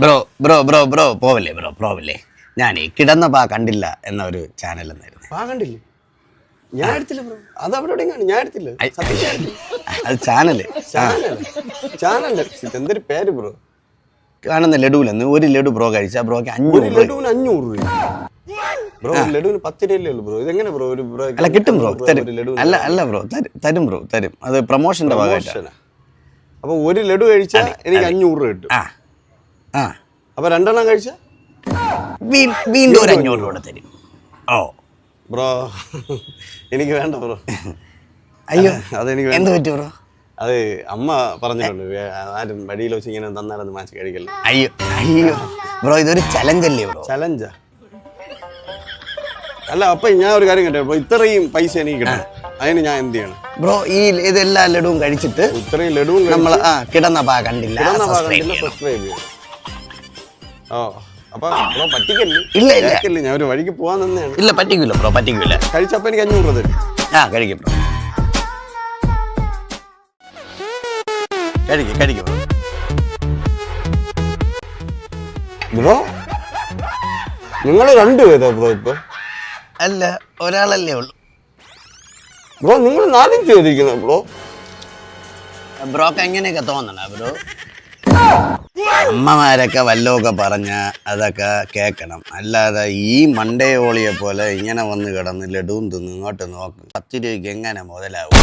Bro bro bro bro പോവല്ലേ bro പോവല്ലേ ഞാനേ കിടന്ന പാ കണ്ടില്ല എന്ന ഒരു ചാനൽ എന്നായിരുന്നു. പാ കണ്ടില്ലേ? ഞാൻ എടുത്തില്ല ബ്രോ. അത് അവിടെ എവിടെയും കാണും. ഞാൻ എടുത്തില്ല. സത്യം ഞാൻ എടുത്തില്ല. അത് ചാനല് ചാനൽ എന്തൊരു പേര് ബ്രോ? കാണുന്ന ലഡുവിലെന്ന് ഒരു ലഡു ബ്രോ കഴിച്ചാൽ ബ്രോക്ക് ഒരു 500 ലഡുവിന് 500 രൂപ ബ്രോ. ഒരു ലഡുവിന് 10 രൂപയല്ലേ ഉള്ളൂ ബ്രോ. ഇതെങ്ങനെ ബ്രോ? ഒരു ബ്രോ അല്ല കിട്ടും ബ്രോ, തരും. ഒരു ലഡു അല്ല അല്ല ബ്രോ, തരും ബ്രോ, തരും. അത് പ്രൊമോഷന്റെ ഭാഗമായിട്ടാണ്. അപ്പൊ ഒരു ലഡു കഴിച്ചാൽ എനിക്ക് 500 രൂപ കിട്ടും. ആ ആ അപ്പൊ 2 എണ്ണം കഴിച്ചാ വീണ്ടും ഒരു 500 രൂപ തരും. ഓ ബ്രോ എനിക്ക് വേണ്ട ബ്രോ. അയ്യോ അതെനിക്ക് എന്ത് പറ്റി ബ്രോ? അത് അമ്മ പറഞ്ഞിട്ടുണ്ട്, ആരും വഴിയിൽ വെച്ച് ഇങ്ങനെ തന്നാലൊന്ന് മാച്ച് കഴിക്കല്ല. അയ്യോ അയ്യോ ബ്രോ, ഇതൊരു ചലഞ്ച് അല്ലേ ബ്രോ? ചലഞ്ചാ? അല്ല അപ്പൊ ഞാൻ ഒരു കാര്യം കേട്ടോ, ഇത്രയും പൈസ എനിക്ക് കിട്ടും, അതിന് ഞാൻ എന്ത് ചെയ്യണം ബ്രോ? ഈ ഇതെല്ലാ ലഡുവും കഴിച്ചിട്ട് ഇത്രയും ലഡുവും നമ്മൾ കിടന്ന പാ കണ്ടില്ല സബ്സ്ക്രൈബ് ചെയ്യും. ഓ അപ്പൊ ബ്രോ പറ്റിക്കല്ലേ? ഇല്ല ഇല്ല കേൾക്കല്ലേ, ഞാൻ ഒരു വഴിക്ക് പോവാൻ തന്നെയാണ്. ഇല്ല പറ്റിക്കില്ല ബ്രോ, പറ്റിക്കില്ല. കഴിച്ചപ്പോ എനിക്ക് 500 രൂപ തരും. ആ കഴിക്കും ബ്രോ, കഴിക്കും ബ്രോ. ബ്രോ നിങ്ങൾ രണ്ടുപേരോ ബ്രോ? ഇപ്പൊ അല്ല ഒരാളല്ലേ ഉള്ളൂ ബ്രോ. നിങ്ങൾ 4 ചെയ്തിരിക്കുന്ന ബ്രോ. ബ്രോക്ക് എങ്ങനെയൊക്കെ തോന്നണ ബ്രോ? അമ്മമാരൊക്കെ വല്ലതൊക്കെ പറഞ്ഞ അതൊക്കെ കേൾക്കണം, അല്ലാതെ ഈ മണ്ടയോളിയെ പോലെ ഇങ്ങനെ വന്ന് കിടന്ന് ലഡുവും തിന്ന് ഇങ്ങോട്ട് നോക്ക്. 10 രൂപയ്ക്ക് എങ്ങനെ മുതലാവും?